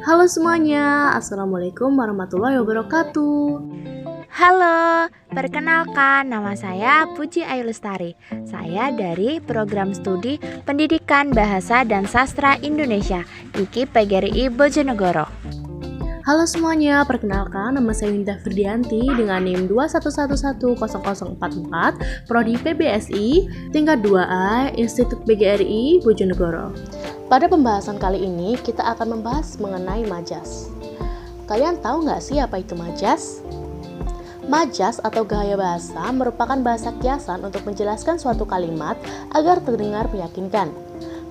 Halo semuanya, Assalamualaikum warahmatullahi wabarakatuh. Halo, perkenalkan nama saya Puji Ayu Lestari. Saya dari Program Studi Pendidikan Bahasa dan Sastra Indonesia, IKI PGRI Bojonegoro. Halo semuanya, perkenalkan nama saya Winda Firdianti dengan NIM 211000044, Prodi PBSI, tingkat 2A, Institut PGRI Bojonegoro. Pada pembahasan kali ini, kita akan membahas mengenai majas. Kalian tahu nggak sih apa itu majas? Majas atau gaya bahasa merupakan bahasa kiasan untuk menjelaskan suatu kalimat agar terdengar meyakinkan.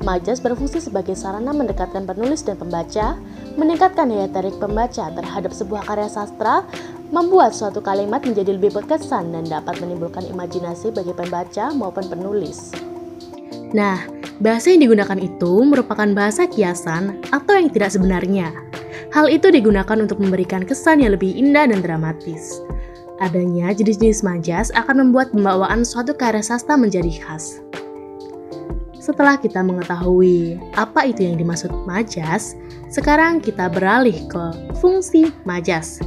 Majas berfungsi sebagai sarana mendekatkan penulis dan pembaca, meningkatkan daya tarik pembaca terhadap sebuah karya sastra, membuat suatu kalimat menjadi lebih berkesan dan dapat menimbulkan imajinasi bagi pembaca maupun penulis. Nah, bahasa yang digunakan itu merupakan bahasa kiasan atau yang tidak sebenarnya. Hal itu digunakan untuk memberikan kesan yang lebih indah dan dramatis. Adanya jenis-jenis majas akan membuat pembawaan suatu karya sastra menjadi khas. Setelah kita mengetahui apa itu yang dimaksud majas, sekarang kita beralih ke fungsi majas.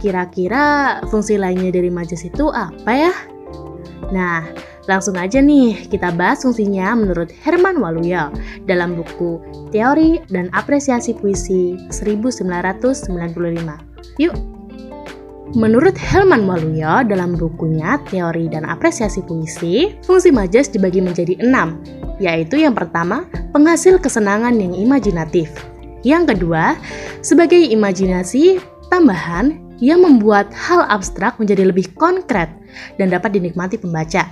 Kira-kira fungsi lainnya dari majas itu apa ya? Nah, langsung aja nih kita bahas fungsinya menurut Herman Waluyo dalam buku Teori dan Apresiasi Puisi 1995. Yuk! Menurut Herman Waluyo dalam bukunya Teori dan Apresiasi Puisi, fungsi majas dibagi menjadi 6, yaitu yang pertama, penghasil kesenangan yang imajinatif. Yang kedua, sebagai imajinasi tambahan yang membuat hal abstrak menjadi lebih konkret dan dapat dinikmati pembaca.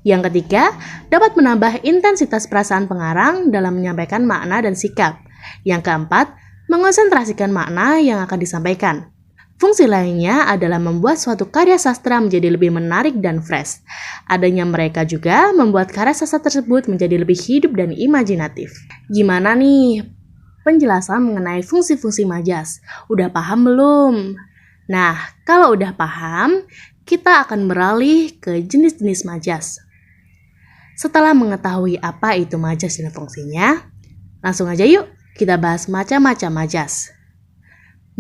Yang ketiga, dapat menambah intensitas perasaan pengarang dalam menyampaikan makna dan sikap. Yang keempat, mengonsentrasikan makna yang akan disampaikan. Fungsi lainnya adalah membuat suatu karya sastra menjadi lebih menarik dan fresh. Adanya mereka juga membuat karya sastra tersebut menjadi lebih hidup dan imajinatif. Gimana nih penjelasan mengenai fungsi-fungsi majas? Udah paham belum? Nah, kalau udah paham, kita akan beralih ke jenis-jenis majas. Setelah mengetahui apa itu majas dan fungsinya, langsung aja yuk kita bahas macam-macam majas.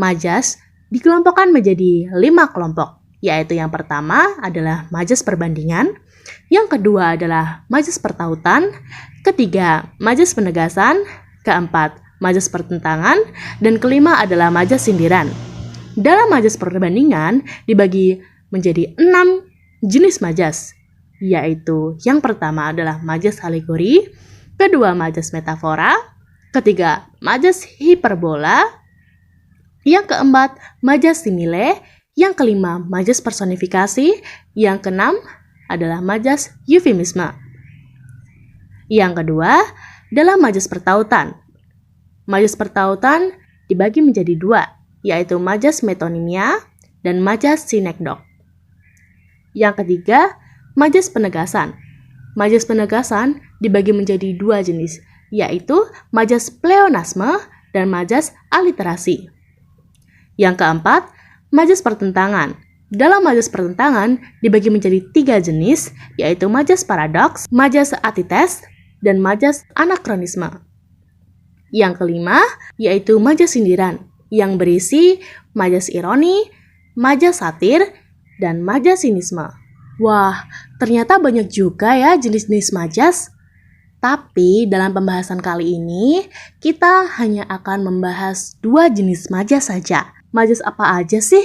Majas dikelompokkan menjadi 5 kelompok, yaitu yang pertama adalah majas perbandingan, yang kedua adalah majas pertautan, ketiga majas penegasan, keempat majas pertentangan, dan kelima adalah majas sindiran. Dalam majas perbandingan dibagi menjadi 6 jenis majas, yaitu yang pertama adalah majas alegori, kedua majas metafora, ketiga majas hiperbola, yang keempat, majas simile. Yang kelima, majas personifikasi. Yang keenam adalah majas eufemisme. Yang kedua, adalah majas pertautan. Majas pertautan dibagi menjadi 2, yaitu majas metonimia dan majas sinekdok. Yang ketiga, majas penegasan. Majas penegasan dibagi menjadi 2 jenis, yaitu majas pleonasme dan majas aliterasi. Yang keempat, majas pertentangan. Dalam majas pertentangan dibagi menjadi 3 jenis, yaitu majas paradoks, majas antites, dan majas anakronisme. Yang kelima, yaitu majas sindiran, yang berisi majas ironi, majas satir, dan majas sinisme. Wah, ternyata banyak juga ya jenis-jenis majas. Tapi dalam pembahasan kali ini, kita hanya akan membahas 2 jenis majas saja. Majas apa aja sih?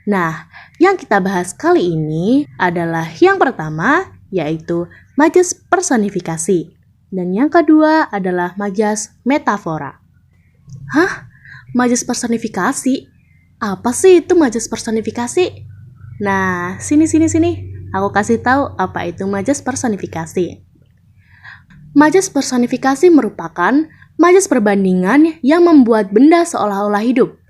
Nah, yang kita bahas kali ini adalah yang pertama, yaitu majas personifikasi. Dan yang kedua adalah majas metafora. Hah? Majas personifikasi? Apa sih itu majas personifikasi? Nah, sini. Aku kasih tahu apa itu majas personifikasi. Majas personifikasi merupakan majas perbandingan yang membuat benda seolah-olah hidup.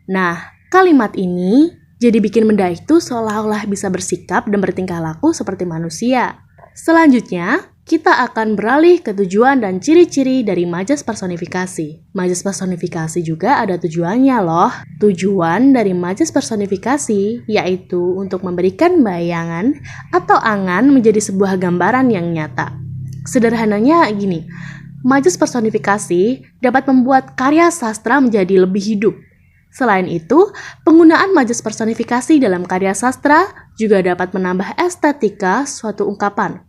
Nah, kalimat ini jadi bikin benda itu seolah-olah bisa bersikap dan bertingkah laku seperti manusia. Selanjutnya, kita akan beralih ke tujuan dan ciri-ciri dari majas personifikasi. Majas personifikasi juga ada tujuannya loh. Tujuan dari majas personifikasi yaitu untuk memberikan bayangan atau angan menjadi sebuah gambaran yang nyata. Sederhananya gini, Majas personifikasi dapat membuat karya sastra menjadi lebih hidup. Selain itu, penggunaan majas personifikasi dalam karya sastra juga dapat menambah estetika suatu ungkapan.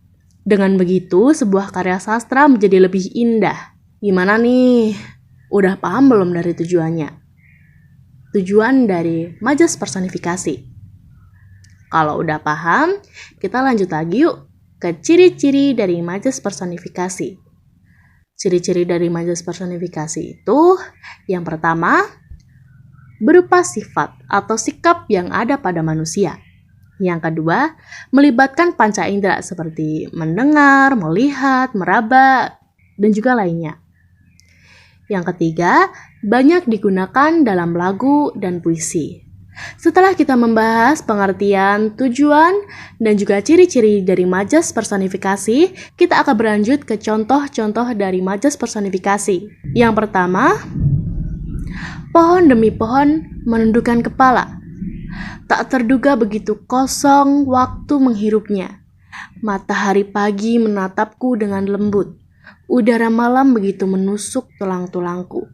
Dengan begitu, sebuah karya sastra menjadi lebih indah. Gimana nih? Udah paham belum dari tujuannya? Tujuan dari majas personifikasi. Kalau udah paham, kita lanjut lagi yuk ke ciri-ciri dari majas personifikasi. Ciri-ciri dari majas personifikasi itu, yang pertama, berupa sifat atau sikap yang ada pada manusia. Yang kedua, melibatkan panca indera seperti mendengar, melihat, meraba, dan juga lainnya. Yang ketiga, banyak digunakan dalam lagu dan puisi. Setelah kita membahas pengertian, tujuan, dan juga ciri-ciri dari majas personifikasi, kita akan berlanjut ke contoh-contoh dari majas personifikasi. Yang pertama, pohon demi pohon menundukkan kepala. Tak terduga begitu kosong waktu menghirupnya. Matahari pagi menatapku dengan lembut. Udara malam begitu menusuk tulang-tulangku.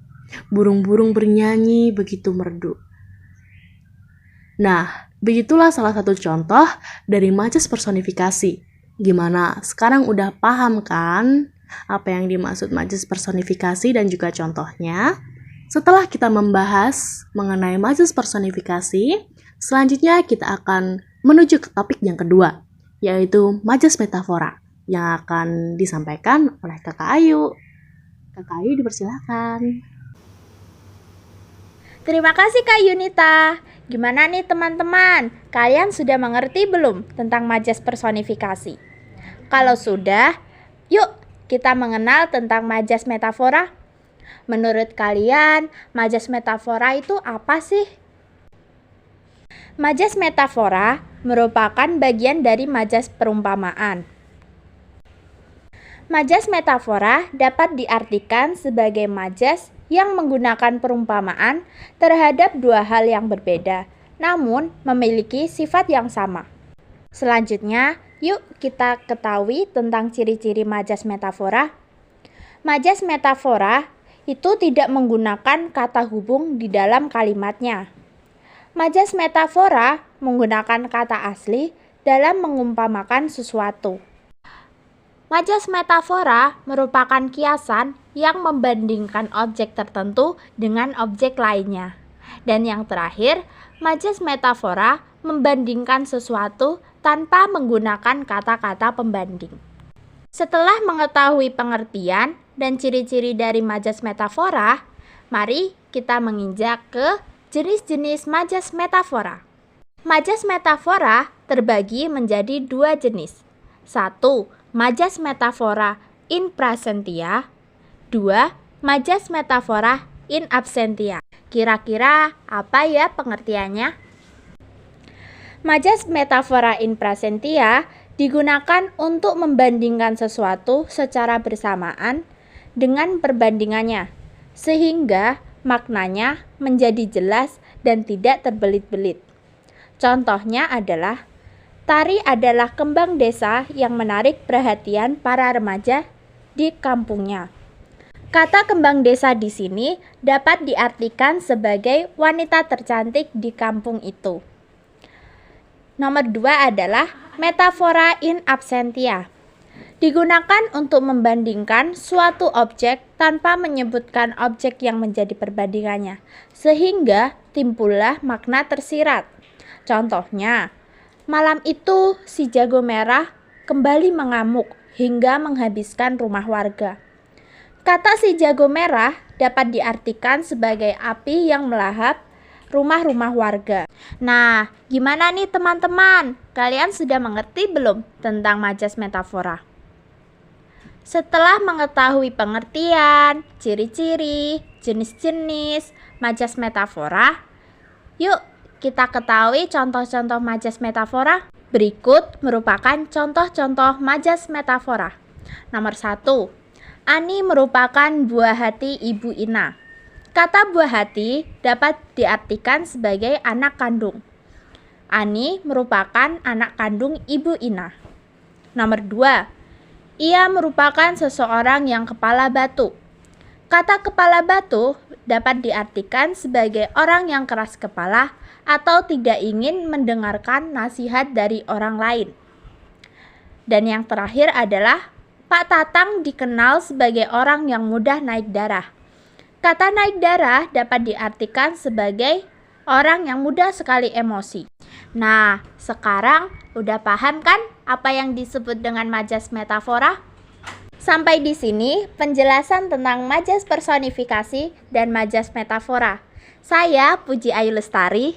Burung-burung bernyanyi begitu merdu. Nah, begitulah salah satu contoh dari majas personifikasi. Gimana? Sekarang udah paham kan apa yang dimaksud majas personifikasi dan juga contohnya? Setelah kita membahas mengenai majas personifikasi, selanjutnya kita akan menuju ke topik yang kedua, yaitu majas metafora yang akan disampaikan oleh Kakak Ayu. Kakak Ayu dipersilakan. Terima kasih Kak Yunita. Gimana nih teman-teman? Kalian sudah mengerti belum tentang majas personifikasi? Kalau sudah, yuk kita mengenal tentang majas metafora. Menurut kalian, majas metafora itu apa sih? Majas metafora merupakan bagian dari majas perumpamaan. Majas metafora dapat diartikan sebagai majas yang menggunakan perumpamaan terhadap dua hal yang berbeda, namun memiliki sifat yang sama. Selanjutnya, yuk kita ketahui tentang ciri-ciri majas metafora. Majas metafora itu tidak menggunakan kata hubung di dalam kalimatnya. Majas metafora menggunakan kata asli dalam mengumpamakan sesuatu. Majas metafora merupakan kiasan yang membandingkan objek tertentu dengan objek lainnya. Dan yang terakhir, majas metafora membandingkan sesuatu tanpa menggunakan kata-kata pembanding. Setelah mengetahui pengertian dan ciri-ciri dari majas metafora, mari kita menginjak ke jenis-jenis majas metafora. Majas metafora terbagi menjadi dua jenis. 1. Majas metafora in prasentia. 2. Majas metafora in absentia. Kira-kira apa ya pengertiannya? Majas metafora in prasentia digunakan untuk membandingkan sesuatu secara bersamaan dengan perbandingannya, sehingga maknanya menjadi jelas dan tidak terbelit-belit. Contohnya adalah, tari adalah kembang desa yang menarik perhatian para remaja di kampungnya. Kata kembang desa di sini dapat diartikan sebagai wanita tercantik di kampung itu. Nomor 2 adalah metafora in absentia. Digunakan untuk membandingkan suatu objek tanpa menyebutkan objek yang menjadi perbandingannya, sehingga timbullah makna tersirat. Contohnya, malam itu si jago merah kembali mengamuk hingga menghabiskan rumah warga. Kata si jago merah dapat diartikan sebagai api yang melahap rumah-rumah warga. Nah, gimana nih teman-teman? Kalian sudah mengerti belum tentang majas metafora? Setelah mengetahui pengertian, ciri-ciri, jenis-jenis majas metafora, yuk kita ketahui contoh-contoh majas metafora. Berikut merupakan contoh-contoh majas metafora. Nomor 1. Ani merupakan buah hati Ibu Ina. Kata buah hati dapat diartikan sebagai anak kandung. Ani merupakan anak kandung Ibu Ina. Nomor 2. Ia merupakan seseorang yang kepala batu. Kata kepala batu dapat diartikan sebagai orang yang keras kepala atau tidak ingin mendengarkan nasihat dari orang lain. Dan yang terakhir adalah Pak Tatang dikenal sebagai orang yang mudah naik darah. Kata naik darah dapat diartikan sebagai orang yang mudah sekali emosi. Nah, sekarang udah paham kan apa yang disebut dengan majas metafora? Sampai di sini penjelasan tentang majas personifikasi dan majas metafora. Saya Puji Ayu Lestari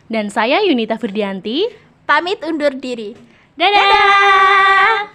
Dan saya Yunita Firdianti. pamit undur diri. Dadah!